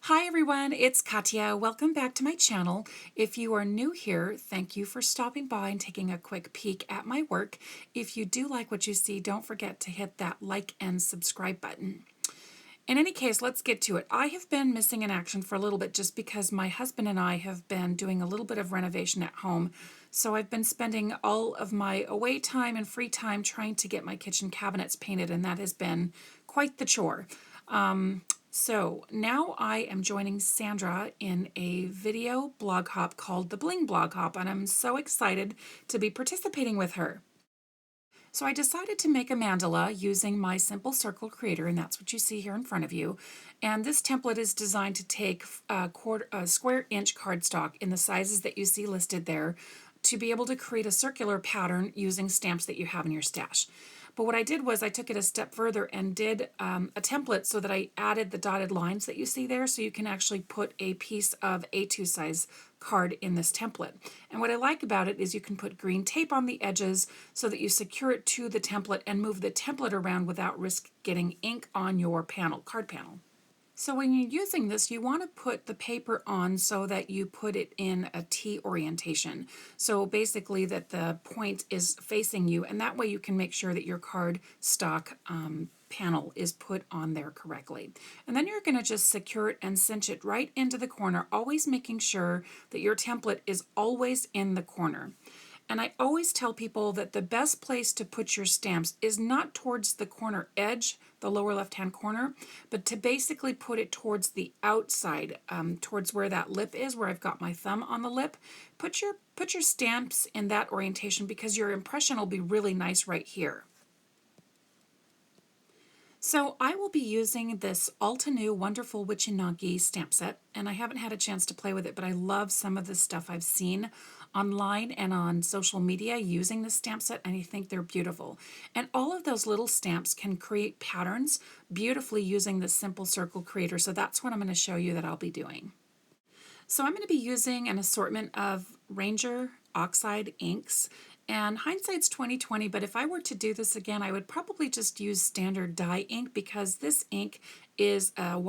Hi everyone, it's Kathya. Welcome back to my channel. If you are new here, thank you for stopping by and taking a quick peek at my work. If you do like what you see, don't forget to hit that like and subscribe button. In any case, let's get to it. I have been missing in action for a little bit just because my husband and I have been doing a little bit of renovation at home. So I've been spending all of my away time and free time trying to get my kitchen cabinets painted, and that has been quite the chore. So now I am joining Sandra in a video blog hop called the Bling Blog Hop, and I'm so excited to be participating with her. So I decided to make a mandala using my simple circle creator, and that's what you see here in front of you. And this template is designed to take a square inch cardstock in the sizes that you see listed there to be able to create a circular pattern using stamps that you have in your stash. But what I did was I took it a step further and did a template so that I added the dotted lines that you see there, so you can actually put a piece of A2 size card in this template. And what I like about it is you can put green tape on the edges so that you secure it to the template and move the template around without risk getting ink on your card panel. So when you're using this, you want to put the paper on so that you put it in a T orientation. So basically that the point is facing you, and that way you can make sure that your card stock panel is put on there correctly. And then you're going to just secure it and cinch it right into the corner, always making sure that your template is always in the corner. And I always tell people that the best place to put your stamps is not towards the corner edge, the lower left-hand corner, but to basically put it towards the outside, towards where that lip is, where I've got my thumb on the lip. Put your stamps in that orientation because your impression will be really nice right here. So I will be using this Altenew Wonderful Wycinanki stamp set, and I haven't had a chance to play with it, but I love some of the stuff I've seen online and on social media using this stamp set, and I think they're beautiful. And all of those little stamps can create patterns beautifully using the simple circle creator, so that's what I'm going to show you that I'll be doing. So I'm going to be using an assortment of Ranger Oxide inks, and hindsight's 20/20, but if I were to do this again, I would probably just use standard dye ink because this ink is a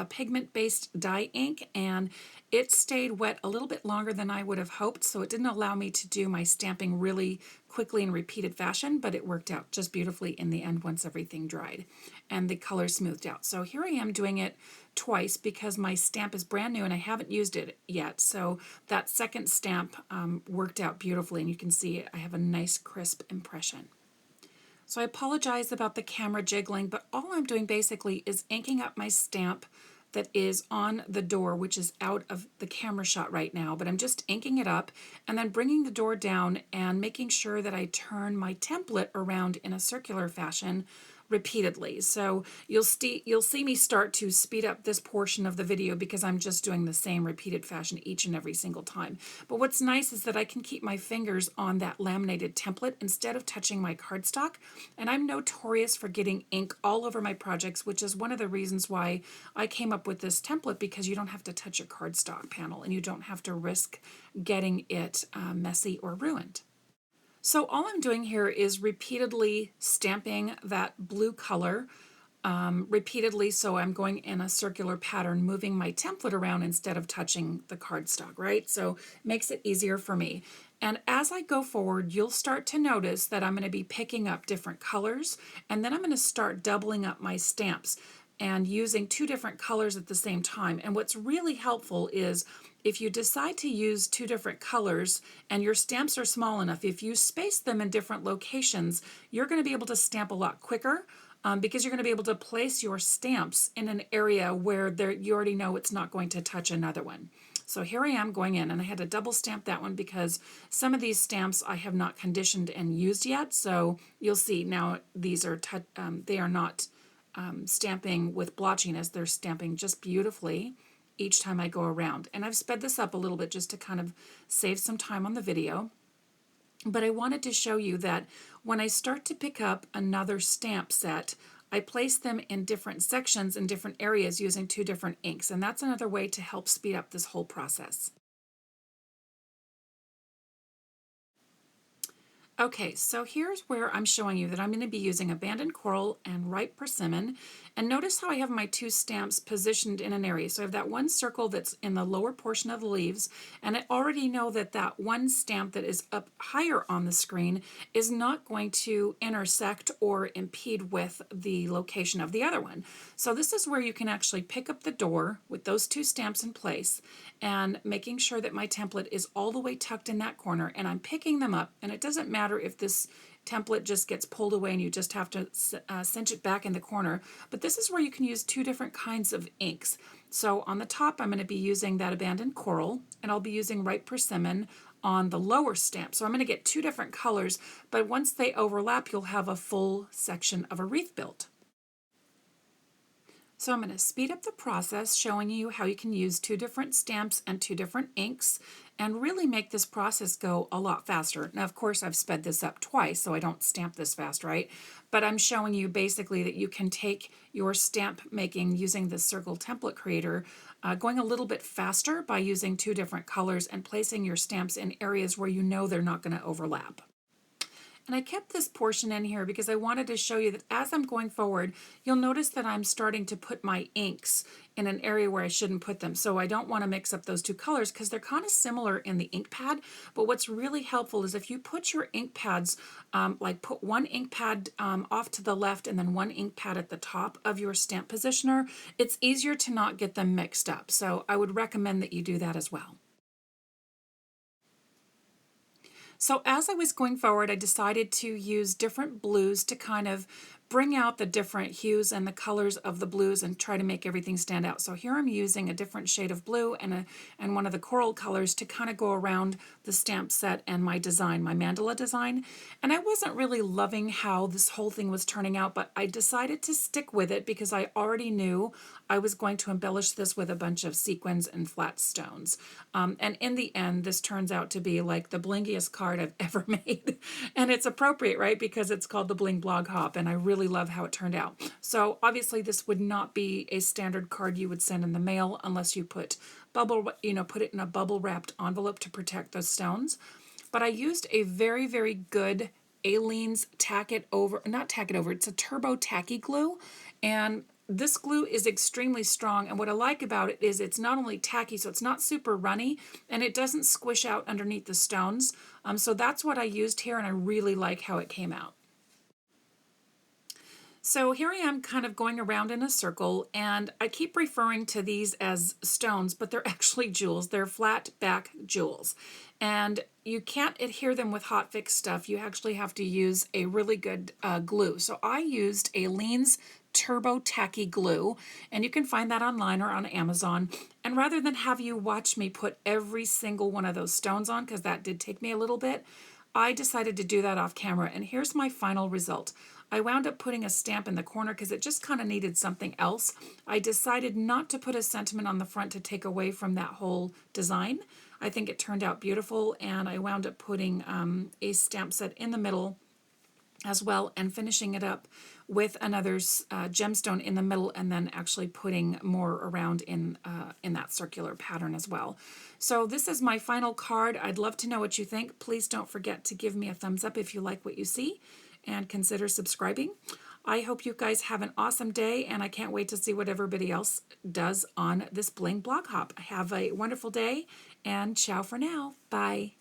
pigment-based dye ink, and it stayed wet a little bit longer than I would have hoped, so it didn't allow me to do my stamping really quickly in repeated fashion, but it worked out just beautifully in the end once everything dried and the color smoothed out. So here I am doing it twice because my stamp is brand new and I haven't used it yet. So that second stamp worked out beautifully, and you can see I have a nice crisp impression. So I apologize about the camera jiggling, but all I'm doing basically is inking up my stamp that is on the door, which is out of the camera shot right now, but I'm just inking it up and then bringing the door down and making sure that I turn my template around in a circular fashion repeatedly. So you'll see me start to speed up this portion of the video because I'm just doing the same repeated fashion each and every single time. But what's nice is that I can keep my fingers on that laminated template instead of touching my cardstock, and I'm notorious for getting ink all over my projects, which is one of the reasons why I came up with this template, because you don't have to touch your cardstock panel and you don't have to risk getting it messy or ruined. So all I'm doing here is repeatedly stamping that blue color repeatedly, so I'm going in a circular pattern, moving my template around instead of touching the cardstock, right? So it makes it easier for me. And as I go forward, you'll start to notice that I'm going to be picking up different colors, and then I'm going to start doubling up my stamps and using two different colors at the same time. And what's really helpful is if you decide to use two different colors and your stamps are small enough, if you space them in different locations, you're going to be able to stamp a lot quicker because you're going to be able to place your stamps in an area where you already know it's not going to touch another one. So here I am going in, and I had to double stamp that one because some of these stamps I have not conditioned and used yet. So you'll see now these are they are not stamping with blotchiness. They're stamping just beautifully each time I go around. And I've sped this up a little bit just to kind of save some time on the video. But I wanted to show you that when I start to pick up another stamp set, I place them in different sections in different areas using two different inks. And that's another way to help speed up this whole process. Okay, so here's where I'm showing you that I'm going to be using Abandoned Coral and Ripe Persimmon, And notice how I have my two stamps positioned in an area. So I have that one circle that's in the lower portion of the leaves, and I already know that that one stamp that is up higher on the screen is not going to intersect or impede with the location of the other one. So this is where you can actually pick up the door with those two stamps in place and making sure that my template is all the way tucked in that corner, and I'm picking them up, and it doesn't matter if this template just gets pulled away and you just have to cinch it back in the corner, but this is where you can use two different kinds of inks. So on the top I'm going to be using that Abandoned Coral, and I'll be using Ripe Persimmon on the lower stamp. So I'm going to get two different colors, but once they overlap you'll have a full section of a wreath built. So I'm going to speed up the process, showing you how you can use two different stamps and two different inks and really make this process go a lot faster. Now, of course, I've sped this up twice, so I don't stamp this fast, right? But I'm showing you basically that you can take your stamp making using the Circle Template Creator, going a little bit faster by using two different colors and placing your stamps in areas where you know they're not going to overlap. And I kept this portion in here because I wanted to show you that as I'm going forward, you'll notice that I'm starting to put my inks in an area where I shouldn't put them. So I don't want to mix up those two colors because they're kind of similar in the ink pad. But what's really helpful is if you put your ink pads, like put one ink pad off to the left and then one ink pad at the top of your stamp positioner, it's easier to not get them mixed up. So I would recommend that you do that as well. So as I was going forward, I decided to use different blues to kind of bring out the different hues and the colors of the blues and try to make everything stand out. So here I'm using a different shade of blue and one of the coral colors to kind of go around the stamp set and my design, my mandala design. And I wasn't really loving how this whole thing was turning out, but I decided to stick with it because I already knew I was going to embellish this with a bunch of sequins and flat stones. And in the end, this turns out to be like the blingiest card I've ever made. And it's appropriate, right? Because it's called the Bling Blog Hop, and I really love how it turned out. So obviously this would not be a standard card you would send in the mail unless you put put it in a bubble wrapped envelope to protect those stones. But I used a very, very good Aleene's it's a turbo tacky glue, and this glue is extremely strong, and what I like about it is it's not only tacky, so it's not super runny, and it doesn't squish out underneath the stones. So that's what I used here, and I really like how it came out. So here I am kind of going around in a circle, and I keep referring to these as stones, but they're actually jewels. They're flat back jewels. And you can't adhere them with hot fix stuff. You actually have to use a really good glue. So I used Aleene's Turbo Tacky Glue, and you can find that online or on Amazon. And rather than have you watch me put every single one of those stones on, because that did take me a little bit, I decided to do that off camera, and here's my final result. I wound up putting a stamp in the corner because it just kind of needed something else. I decided not to put a sentiment on the front to take away from that whole design. I think it turned out beautiful, and I wound up putting a stamp set in the middle as well and finishing it up with another gemstone in the middle, and then actually putting more around in that circular pattern as well. So this is my final card. I'd love to know what you think. Please don't forget to give me a thumbs up if you like what you see, and consider subscribing. I hope you guys have an awesome day, and I can't wait to see what everybody else does on this Bling Blog Hop. Have a wonderful day, and ciao for now. Bye.